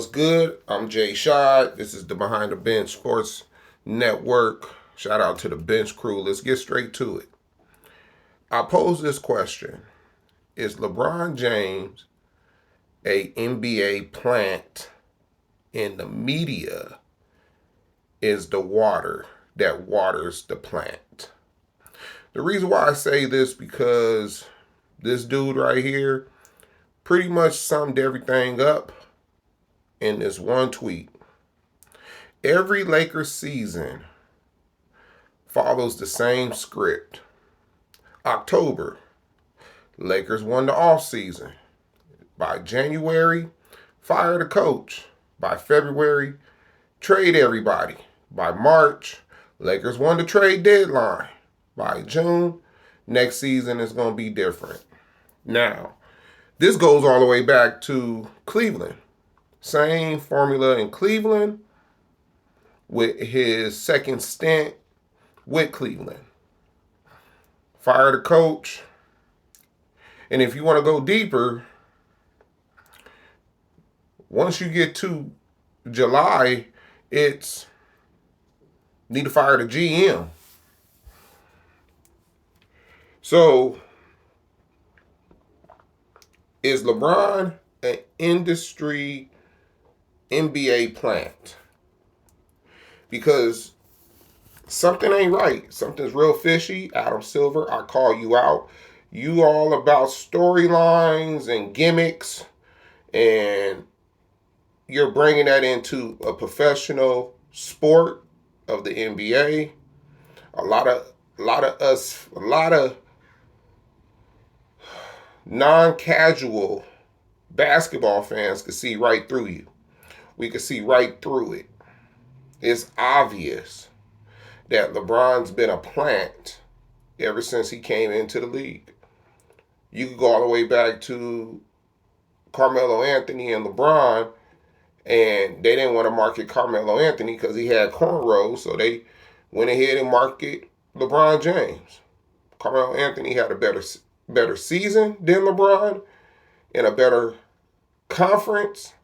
What's good? I'm Jay Shad. This is the Behind the Bench Sports Network. Shout out to the bench crew. Let's get straight to it. I pose this question. Is LeBron James a NBA plant and the media is the water that waters the plant? The reason why I say this because this dude right here pretty much summed everything up in this one tweet. Every Lakers season follows the same script. October, Lakers won the offseason. By January, fire the coach. By February, trade everybody. By March, Lakers won the trade deadline. By June, next season is going to be different. Now, this goes all the way back to Cleveland. Same formula in Cleveland with his second stint with Cleveland. Fire the coach. And if you want to go deeper, once you get to July, it's need to fire the GM. So, is LeBron an industry NBA plant? Because something ain't right. Something's real fishy. Adam Silver, I call you out. You all about storylines and gimmicks, and you're bringing that into a professional sport of the NBA. A lot of non-casual basketball fans could see right through you. We could see right through it. It's obvious that LeBron's been a plant ever since he came into the league. You could go all the way back to Carmelo Anthony and LeBron, and they didn't want to market Carmelo Anthony because he had cornrows, so they went ahead and marketed LeBron James. Carmelo Anthony had a better season than LeBron in a better conference,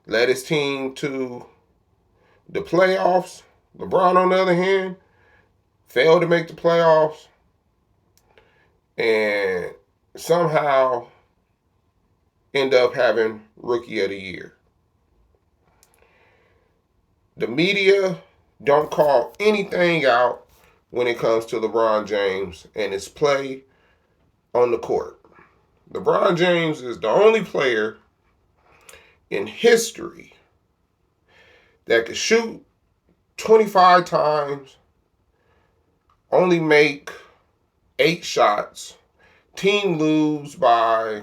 led his team to the playoffs. LeBron, on the other hand, failed to make the playoffs and somehow end up having Rookie of the Year. The media don't call anything out when it comes to LeBron James and his play on the court. LeBron James is the only player in history that could shoot 25 times, only make 8 shots, team lose by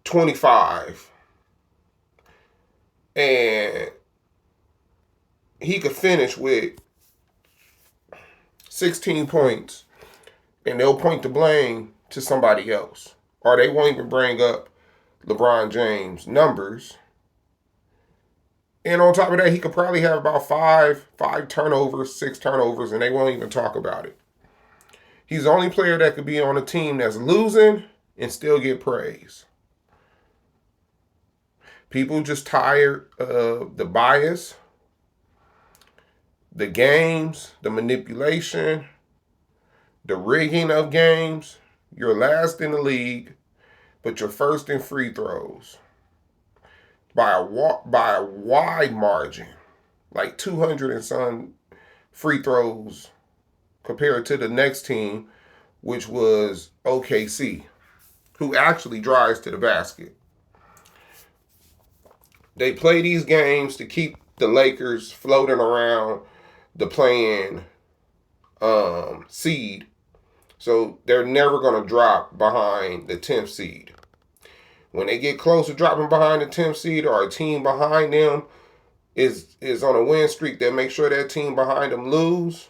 25, and he could finish with 16 points, and they'll point the blame to somebody else. Or they won't even bring up LeBron James' numbers. And on top of that, he could probably have about five turnovers, 6 turnovers, and they won't even talk about it. He's the only player that could be on a team that's losing and still get praise. People just tired of the bias, the games, the manipulation, the rigging of games. You're last in the league, but you're first in free throws by a wide margin, like 200 and some free throws compared to the next team, which was OKC, who actually drives to the basket. They play these games to keep the Lakers floating around the play-in seed. So they're never going to drop behind the 10th seed. When they get close to dropping behind the 10th seed, or a team behind them is on a win streak, they'll make sure that team behind them lose.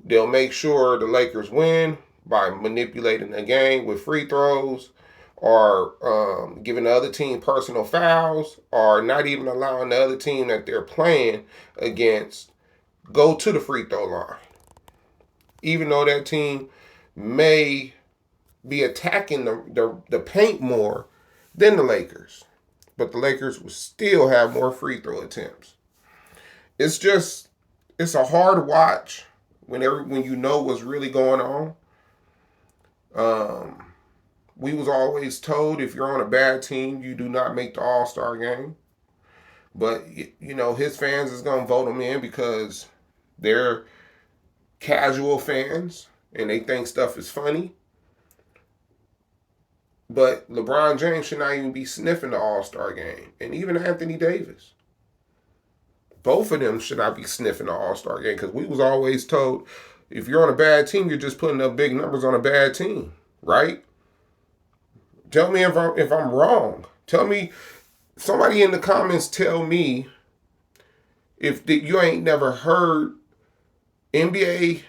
They'll make sure the Lakers win by manipulating the game with free throws, or giving the other team personal fouls, or not even allowing the other team that they're playing against go to the free throw line. Even though that team may be attacking the paint more than the Lakers. but the Lakers would still have more free throw attempts. It's a hard watch when you know what's really going on. Um, we was always told if you're on a bad team, you do not make the All-Star game. But his fans is gonna vote him in because they're casual fans and they think stuff is funny. But LeBron James should not even be sniffing the All-Star game, and even Anthony Davis. Both of them should not be sniffing the All-Star game because we was always told if you're on a bad team, you're just putting up big numbers on a bad team, right? Tell me if I'm wrong. Tell me, somebody in the comments tell me if you ain't never heard NBA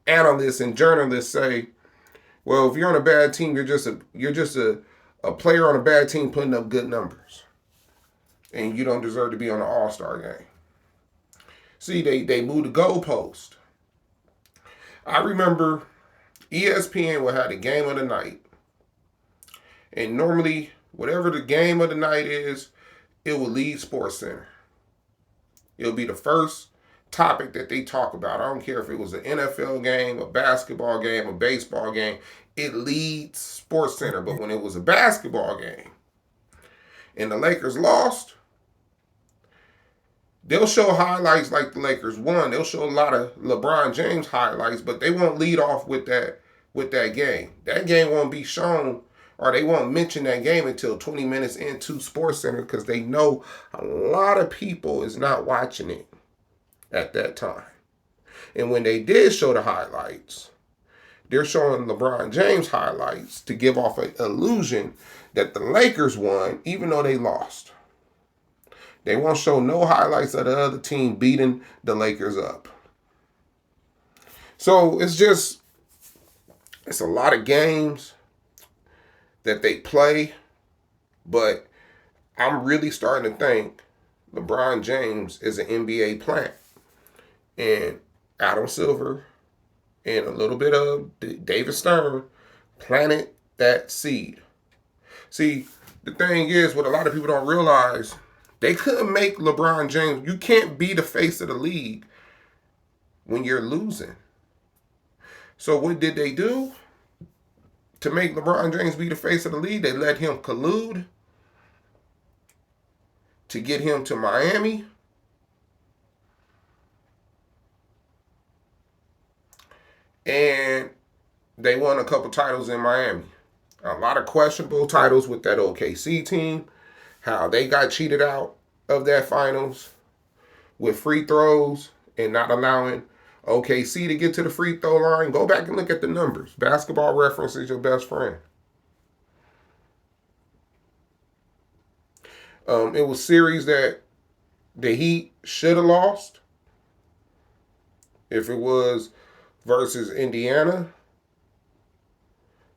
analysts and journalists say, well, if you're on a bad team, you're just a player on a bad team putting up good numbers. And you don't deserve to be on the All-Star game. See, they moved the goalpost. I remember ESPN would have the game of the night. And normally, whatever the game of the night is, it will lead SportsCenter. It'll be the first topic that they talk about. I don't care if it was an NFL game, a basketball game, a baseball game. It leads SportsCenter. But when it was a basketball game and the Lakers lost, they'll show highlights like the Lakers won. They'll show a lot of LeBron James highlights, but they won't lead off with that game. That game won't be shown, or they won't mention that game until 20 minutes into SportsCenter because they know a lot of people is not watching it at that time. And when they did show the highlights, they're showing LeBron James highlights to give off an illusion that the Lakers won, even though they lost. They won't show no highlights of the other team beating the Lakers up. So it's a lot of games that they play, but I'm really starting to think LeBron James is an NBA plant. And Adam Silver and a little bit of David Stern planted that seed. See, the thing is, what a lot of people don't realize, they couldn't make LeBron James. You can't be the face of the league when you're losing. So what did they do? To make LeBron James be the face of the league, they let him collude to get him to Miami. And they won a couple titles in Miami. A lot of questionable titles with that OKC team. How they got cheated out of that finals with free throws and not allowing OKC to get to the free throw line. Go back and look at the numbers. Basketball Reference is your best friend. It was series that the Heat should have lost. If it was versus Indiana.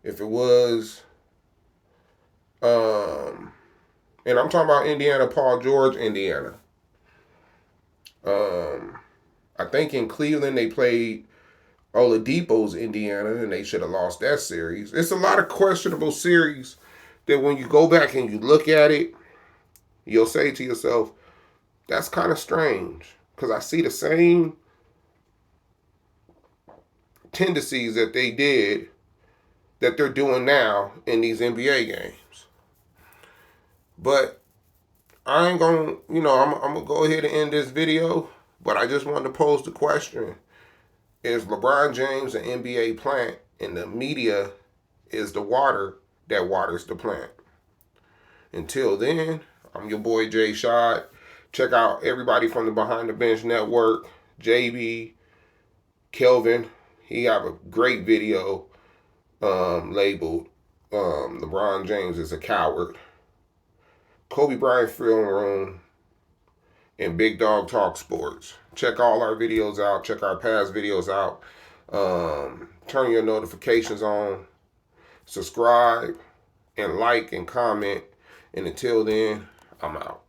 If it was, and I'm talking about Indiana, Paul George, Indiana. I think in Cleveland they played Oladipo's Indiana, and they should have lost that series. It's a lot of questionable series that when you go back and you look at it, you'll say to yourself, that's kind of strange. Because I see the same tendencies that they did that they're doing now in these NBA games. But I ain't gonna, I'm gonna go ahead and end this video, but I just wanted to pose the question. Is LeBron James an NBA plant and the media is the water that waters the plant? Until then, I'm your boy Jay Shot. Check out everybody from the Behind the Bench Network, JB, Kelvin. He have a great video labeled LeBron James is a Coward. Kobe Bryant Film Room, and Big Dog Talk Sports. Check all our videos out. Check our past videos out. Turn your notifications on. Subscribe and like and comment. And until then, I'm out.